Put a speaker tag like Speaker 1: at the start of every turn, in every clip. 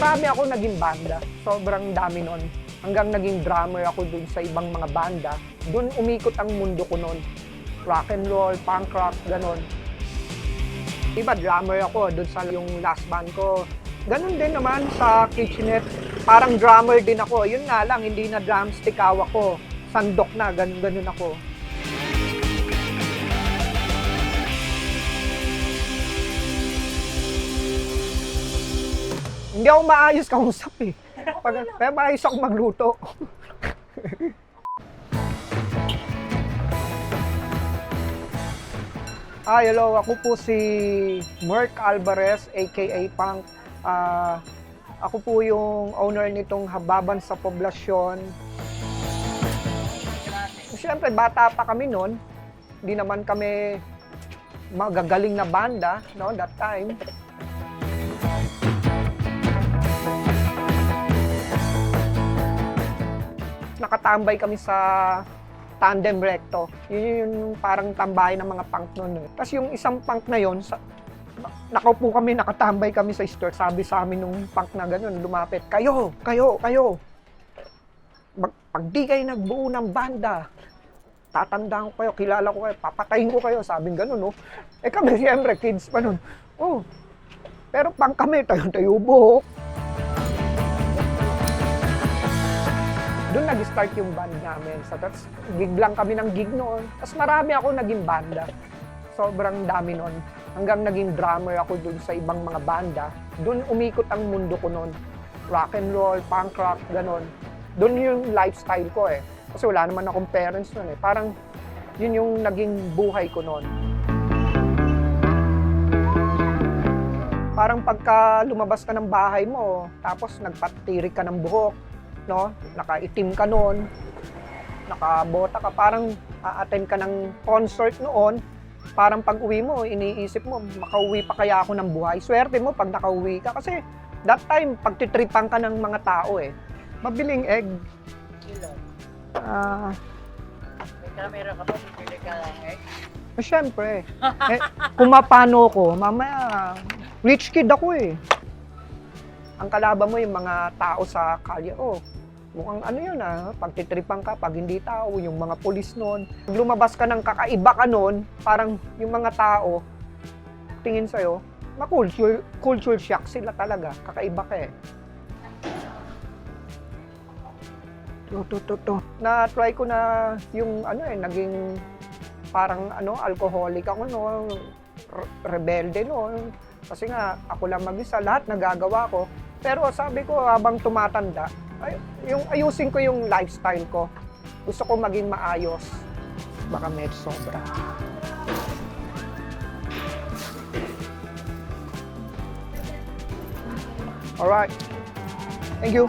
Speaker 1: marami ako naging banda. Sobrang dami nun. Hanggang naging drummer ako dun sa ibang mga banda. Dun umikot ang mundo ko nun. Rock and roll, punk rock, ganon. Iba, drummer ako dun sa yung last band ko. Ganon din naman sa Kitchenette. Parang drummer din ako. Yun nga lang, hindi na drumstick hawak ko. Sandok na, ganon ako. Hindi ako maayos kausap eh. Kaya maayos ako magluto. Hello. Ako po si Merc Alvarez, aka Punk. Ako po yung owner nitong Hababan sa Poblasyon. Siyempre, bata pa kami noon. Hindi naman kami magagaling na banda, no, that time. Nakatambay kami sa Tandem Recto. Yun yung parang tambay ng mga punk noon. Tapos yung isang punk na yun, nakaupo kami, nakatambay kami sa store. Sabi sa amin nung punk na gano'n, lumapit, kayo. Pag di kayo nagbuo ng banda, tatandaan ko kayo, kilala ko kayo, papatayin ko kayo. Sabi gano'n, no? Eh kami, siyempre, kids pa nun. Oh, pero punk kami, tayo buhok. Doon nag-start yung band namin. So, that's, gig lang kami ng gig noon. Tapos marami ako naging banda. Sobrang dami noon. Hanggang naging drummer ako doon sa ibang mga banda. Doon umikot ang mundo ko noon. Rock and roll, punk rock, ganon. Doon yung lifestyle ko eh. Kasi wala naman akong parents noon eh. Parang yun yung naging buhay ko noon. Parang pagka lumabas ka ng bahay mo, tapos nagpatirik ka ng buhok, no? Nakaitim ka noon, nakabota ka, parang a-attend ka ng concert noon, parang pag uwi mo, iniisip mo, makauwi pa kaya ako ng buhay? Swerte mo pag nakauwi ka kasi that time, pagtitripan ka ng mga tao eh. Mabiling egg.
Speaker 2: May camera ka ba? Bibili ka lang egg?
Speaker 1: Siyempre. Kung mapano ko, mamaya, rich kid ako eh. Ang kalaban mo yung mga tao sa kalye, mukhang ano yun pagtitripan ka, pag hindi tao, yung mga pulis noon. Pag lumabas ka ng kakaiba ka noon, parang yung mga tao, tingin sa'yo, culture shock sila talaga, kakaiba ka eh. Na-try ko na yung naging parang alcoholic ako noon, rebelde noon. Kasi nga, ako lang mag-isa, lahat nagagawa ko. Pero sabi ko, habang tumatanda, ayusin ko yung lifestyle ko. Gusto ko maging maayos. Baka medyo sobra. Alright. Thank you.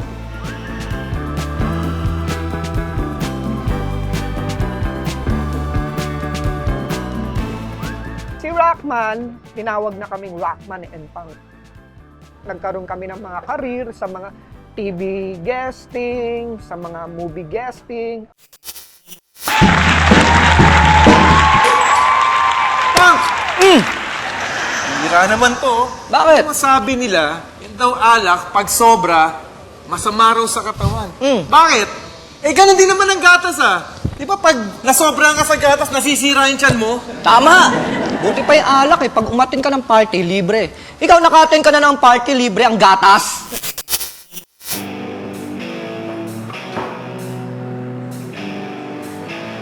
Speaker 1: Si Rockman, tinawag na kaming Rockman and Punk. Nagkaroon kami ng mga career sa mga TV guesting, sa mga movie guesting.
Speaker 3: Punk! Hira naman to.
Speaker 4: Bakit?
Speaker 3: Ano masabi nila, yun daw alak, pag sobra, masama raw sa katawan. Bakit? Eh, ganun din naman ang gatas Di ba pag nasobrahan ka sa gatas, nasisira yung tiyan mo?
Speaker 4: Tama! Buti pa yung alak eh. Pag umatin ka ng party, libre. Ikaw nakatin ka na ng party, libre ang gatas.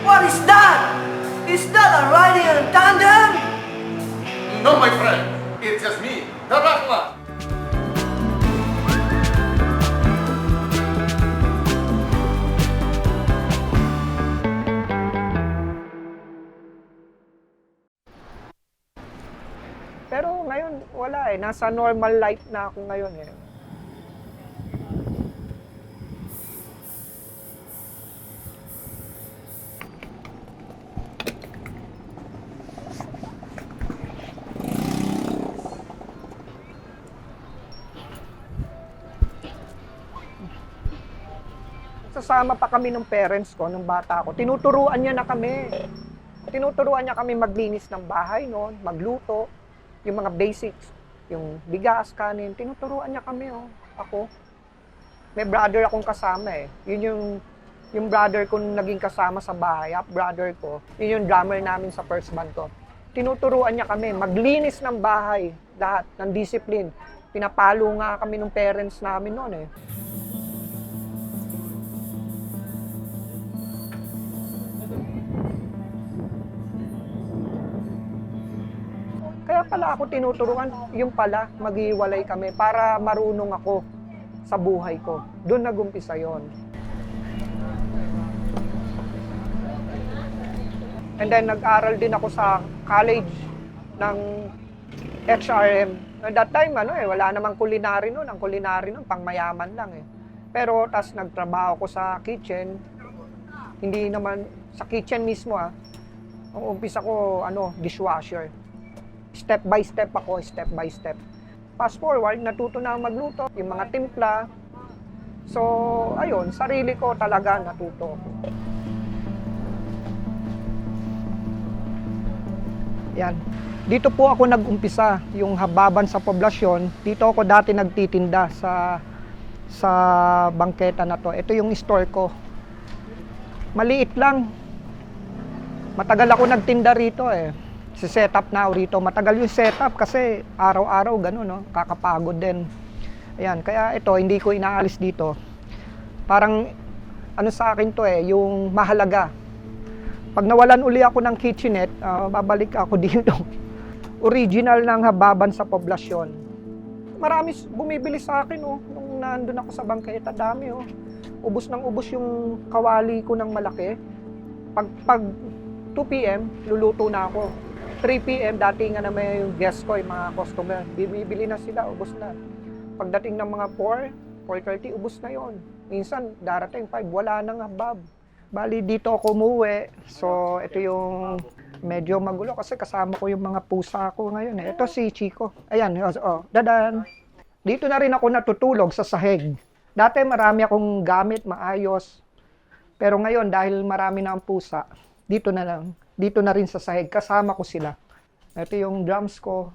Speaker 5: What is that? Is that a riding in tandem?
Speaker 6: No, my friend. It's just me, the Rockman.
Speaker 1: Pero ngayon, wala eh. Nasa normal life na ako ngayon eh. Sasama pa kami ng parents ko, nung bata ko. Tinuturuan niya na kami. Tinuturuan niya kami maglinis ng bahay noon, magluto. Yung mga basics, yung bigas, kanin, tinuturuan niya kami. ako. May brother akong kasama eh. Yun yung brother ko naging kasama sa bahay, brother ko. Yun yung drummer namin sa first band ko. Tinuturuan niya kami maglinis ng bahay, lahat ng discipline. Pinapalo nga kami ng parents namin noon eh. Kaya pala ako tinuturuan, yung pala, maghiwalay kami para marunong ako sa buhay ko. Doon nag-umpisa yon. And then nag-aral din ako sa college ng HRM. At that time, wala namang culinary noon. Ang culinary noon, pangmayaman lang eh. Pero tas nagtrabaho ko sa kitchen. Hindi naman sa kitchen mismo Ang umpisa ko, dishwasher. Step by step ako, step by step. Fast forward, natuto na magluto, yung mga timpla. So, ayun, sarili ko talaga natuto. Yan. Dito po ako nag-umpisa, yung hababan sa poblasyon. Dito ako dati nagtitinda sa bangketa na to. Ito yung store ko. Maliit lang. Matagal ako nagtinda rito eh. Si setup na rito. Matagal yung setup kasi araw-araw gano'n, kakapagod din. Ayan, kaya ito, hindi ko inaalis dito. Parang, sa akin to yung mahalaga. Pag nawalan uli ako ng kitchenette, babalik ako dito. Original ng hababan sa poblasyon. Marami bumibili sa akin, nung nandun ako sa bangketa, dami, Ubus ng ubus yung kawali ko ng malaki. Pag 2 p.m., luluto na ako. 3 p.m. dati nga naman yung guest ko, yung mga customer. Bibili na sila, ubos na. Pagdating ng mga 4:30, ubos na yon. Minsan, darating 5, wala nang habab. Bali, dito ako umuwi. So, ito yung medyo magulo kasi kasama ko yung mga pusa ko ngayon. Ito si Chico. Ayan, dadan. Dito na rin ako natutulog sa sahig. Dati marami akong gamit, maayos. Pero ngayon, dahil marami na ang pusa, dito na lang. Dito na rin sa sahig, kasama ko sila. Ito yung drums ko.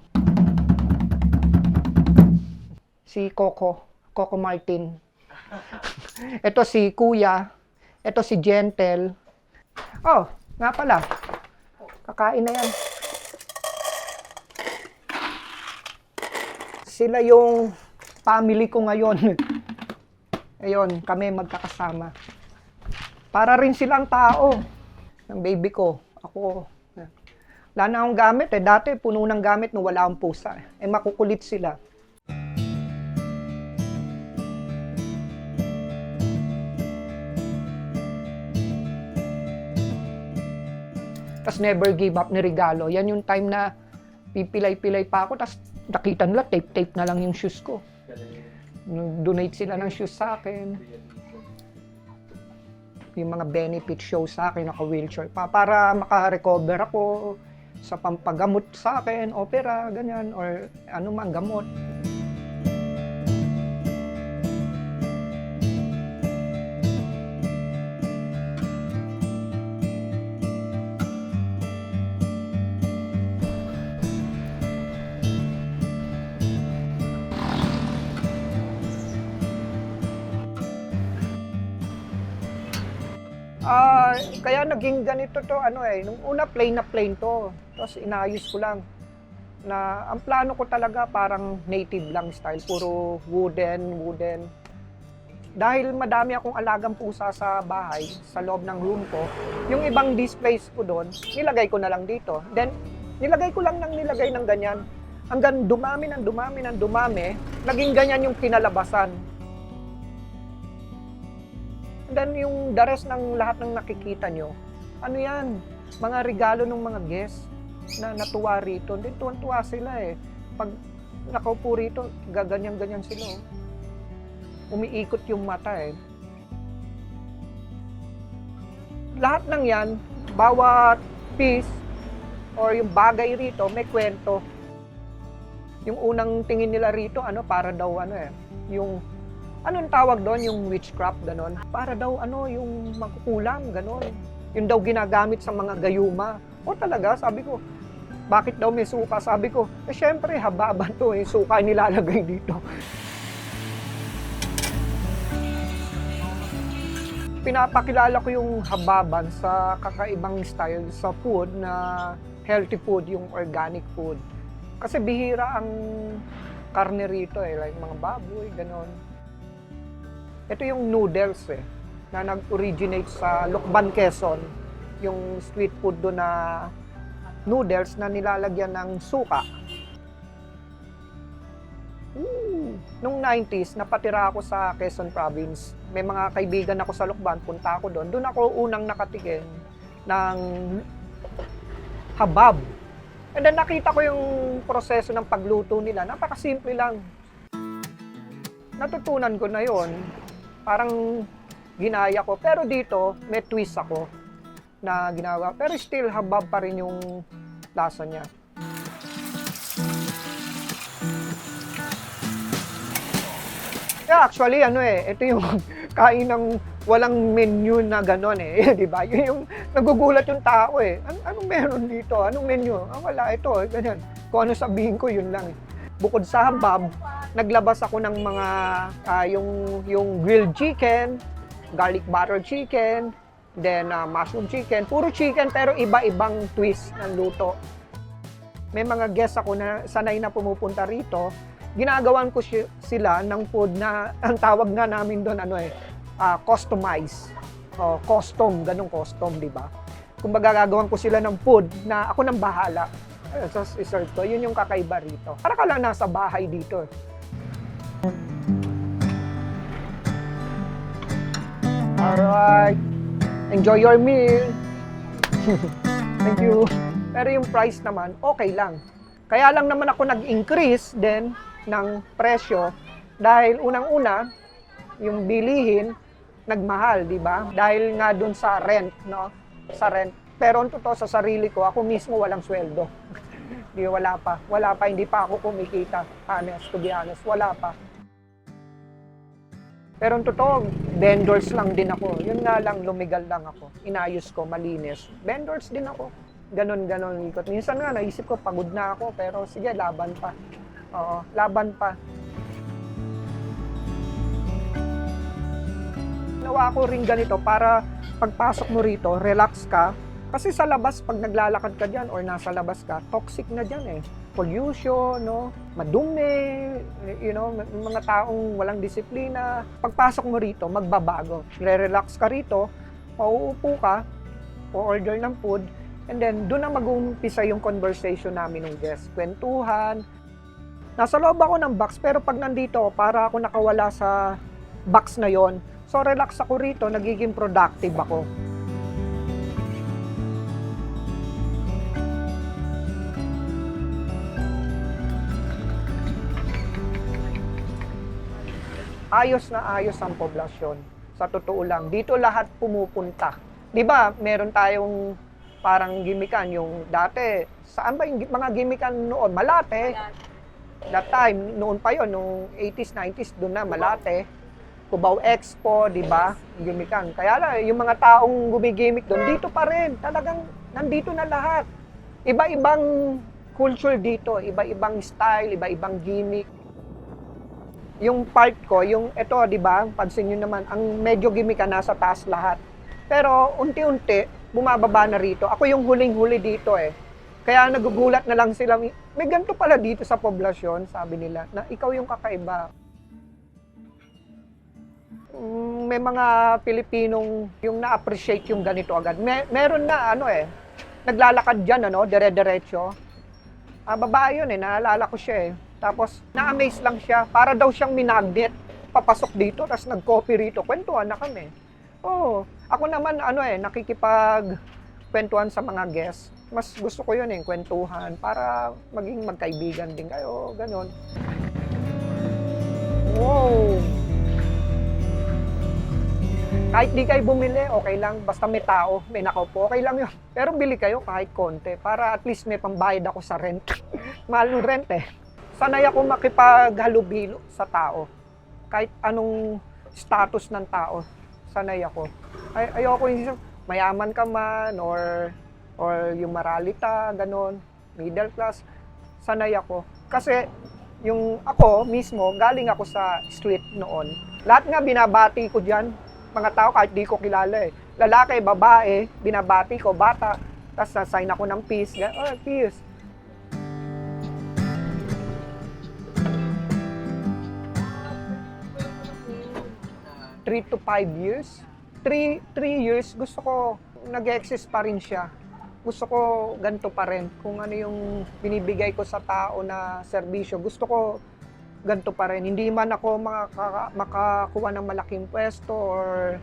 Speaker 1: Si Coco Martin. Ito si Kuya. Ito si Gentle. Oh, nga pala. Kakain na yan. Sila yung family ko ngayon. Ayun, kami magkakasama. Para rin silang tao. Ng baby ko. Ako, wala na akong gamit Dati, puno ng gamit nung wala akong pusa. Makukulit sila. Tas never give up ni regalo. Yan yung time na pipilay-pilay pa ako. Tas nakita nila, tape na lang yung shoes ko. Donate sila ng shoes sa akin. Yung mga benefit show sa akin, naka-wheelchair pa, para maka-recover ako sa pampagamot sa akin, opera, ganyan, or anumang gamot. Kaya naging ganito to, nung una plain na plain to. Tapos inayos ko lang. Na ang plano ko talaga parang native lang style, puro wooden. Dahil madami akong alagang pusa sa bahay, sa loob ng room ko, yung ibang displays ko doon, nilagay ko na lang dito. Then, nilagay ko lang ng ganyan. Hanggang dumami, naging ganyan yung kinalabasan. Then yung the rest ng lahat ng nakikita nyo, yan? Mga regalo ng mga guests na natuwa rito. Then tuwan-tuwa sila Pag nakaupo rito, gaganyan-ganyan sila. Umiikot yung mata Lahat ng yan, bawat piece or yung bagay rito, may kwento. Yung unang tingin nila rito, para daw yung anong tawag doon? Yung witchcraft, ganon. Para daw, yung makukulam, ganon. Yung daw ginagamit sa mga gayuma. O talaga, sabi ko, bakit daw may suka? Sabi ko, syempre, hababan to. Yung suka nilalagay dito. pinapakilala ko yung hababan sa kakaibang style sa food na healthy food, yung organic food. Kasi bihira ang karne rito like mga baboy, ganon. Ito yung noodles na nag-originate sa Lucban, Quezon. Yung street food doon na noodles na nilalagyan ng suka. Nung 90s, napatira ako sa Quezon Province. May mga kaibigan ako sa Lucban, punta ako doon. Doon ako unang nakatikim ng habab. And then nakita ko yung proseso ng pagluto nila. Napakasimple lang. Natutunan ko na yon. Parang ginaya ko. Pero dito, may twist ako na ginawa. Pero still, habab pa rin yung lasa niya. Yeah, actually, ito yung kain ng walang menu na gano'n di ba? Yun yung nagugulat yung tao anong meron dito? Anong menu? Wala, ito, ganyan. Kung ano sabihin ko, yun lang Bukod sa habab, naglabas ako ng mga, yung grilled chicken, garlic butter chicken, then mushroom chicken. Puro chicken pero iba-ibang twist ng luto. May mga guests ako na sanay na pumupunta rito, ginagawan ko sila ng food na ang tawag nga namin doon customize. Custom, ganong custom, di ba? Kung gagawan ko sila ng food na ako nang bahala. So, i-serve ko. Yun yung kakaiba rito. Para ka lang nasa bahay dito. Alright. Enjoy your meal. Thank you. Pero yung price naman, okay lang. Kaya lang naman ako nag-increase din ng presyo dahil unang-una, yung bilihin, nagmahal, di ba? Dahil nga dun sa rent, no? Sa rent. Pero ang totoo, sa sarili ko, ako mismo walang sweldo. Wala pa, hindi pa ako kumikita. Honest, to be honest, wala pa. Pero ang totoo, vendors lang din ako. Yun nga lang, lumigal lang ako. Inayos ko, malinis. Vendors din ako. Ganon ikot. Minsan nga, naisip ko, pagod na ako, pero sige, laban pa. Oo, laban pa. Nawa ko rin ganito para pagpasok mo rito, relax ka. Kasi sa labas, pag naglalakad ka dyan or nasa labas ka, toxic na dyan Pollution, no? Madumi, mga taong walang disiplina. Pagpasok mo rito, magbabago. Re-relax ka rito, pauupo ka, o-order ng food, and then doon na mag-uumpisa yung conversation namin ng guest. Kwentuhan. Nasa loob ako ng box, pero pag nandito, para ako nakawala sa box na yon. So relax ako rito, nagiging productive ako. Ayos na ayos ang poblasyon. Sa totoo lang, dito lahat pumupunta. 'Di ba? Meron tayong parang gimikan yung dati. Saan ba yung mga gimikan noon? Malate. That time, noon pa yon, nung 80s, 90s, doon na Malate. Cubao Expo, 'di ba? Gimikan. Kaya lang yung mga taong gumigimik doon, dito pa rin. Talagang nandito na lahat. Iba-ibang culture dito, iba-ibang style, iba-ibang gimmick. Yung part ko, yung ito, di ba, pansin nyo naman, ang medyo gimmick nasa taas lahat. Pero unti-unti, bumababa na rito. Ako yung huling-huli dito Kaya nagugulat na lang sila, may ganito pala dito sa poblasyon, sabi nila, na ikaw yung kakaiba. May mga Pilipinong yung na-appreciate yung ganito agad. Meron na, naglalakad dyan, dire-diretso. Babae yun naalala ko siya Tapos, na-amaze lang siya. Para daw siyang minagnet. Papasok dito, tapos nag-coffee rito. Kwentuhan na kami. Oo. Ako naman, nakikipag-kwentuhan sa mga guests. Mas gusto ko yun kwentuhan. Para maging magkaibigan din kayo. Ganon. Wow! Kahit di kayo bumili, okay lang. Basta may tao, may nakaupo, okay lang yun. Pero bili kayo kahit konti. Para at least may pambayad ako sa rent. Mahal ng rent Sanay ako makipaghalubilo sa tao. Kahit anong status ng tao, sanay ako. Ayoko yung mayaman ka man or yung maralita, ganon, middle class. Sanay ako. Kasi yung ako mismo, galing ako sa street noon. Lahat nga binabati ko dyan. mga tao kahit di ko kilala eh. Lalaki, babae, binabati ko, bata. Tapos na-sign ako ng peace. Oh, peace. Three to 5 years. 3 years, gusto ko, nag-exist pa rin siya. Gusto ko ganito pa rin. Kung ano yung binibigay ko sa tao na serbisyo, gusto ko ganito pa rin. Hindi man ako makakuha ng malaking pwesto or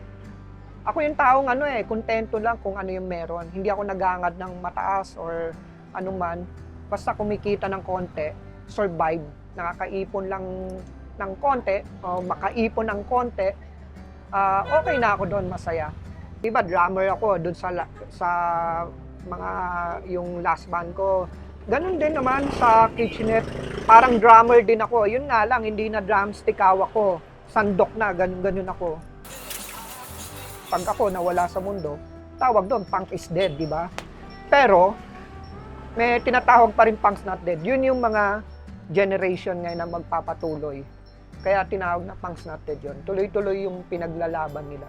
Speaker 1: ako yung taong kontento lang kung ano yung meron. Hindi ako nagangad ng mataas or ano man. Basta kumikita ng konti, survive. Nakakaipon lang ng konti o makaipon ng konti, okay na ako doon, masaya. Diba, drummer ako doon sa mga yung last band ko. Ganun din naman sa kitchenette. Parang drummer din ako. Yun nga lang, hindi na drumstick hawak ko. Sandok na, ganun ako. Pag ako nawala sa mundo, tawag doon, punk is dead, di ba? Pero, may tinatawag pa rin punk's not dead. Yun yung mga generation ngayon na magpapatuloy. Kaya tinawag na punk's not dead yun. Tuloy-tuloy yung pinaglalaban nila.